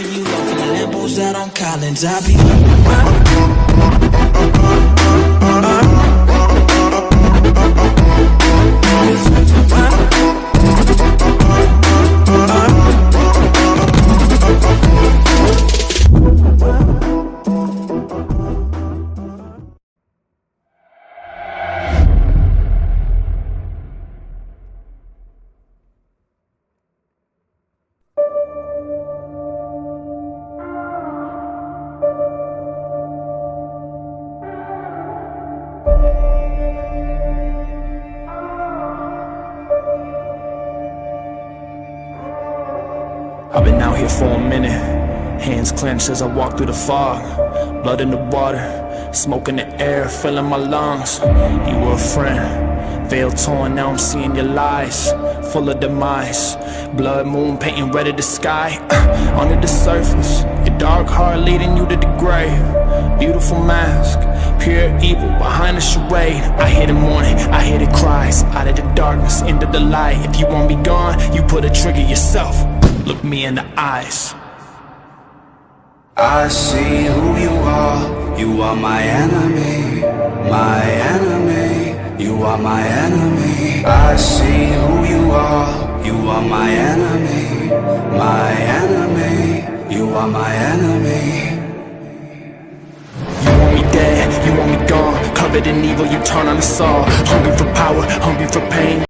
where you off in the Lambos out on Collins. I be I've been out here for a minute, hands clenched as I walk through the fog. Blood in the water, smoke in the air, filling my lungs. You were a friend, veil torn, now I'm seeing your lies, full of demise. Blood moon painting red of the sky. Under the surface, your dark heart leading you to the grave. Beautiful mask, pure evil behind the charade. I hear the mourning, I hear the cries, out of the darkness, into the light. If you want me gone, you put a trigger yourself. Look me in the eyes. I see who you are my enemy, my enemy, you are my enemy. I see who you are my enemy, my enemy, you are my enemy. You want me dead, you want me gone, covered in evil, you turn on us all. Hungry for power, hungry for pain.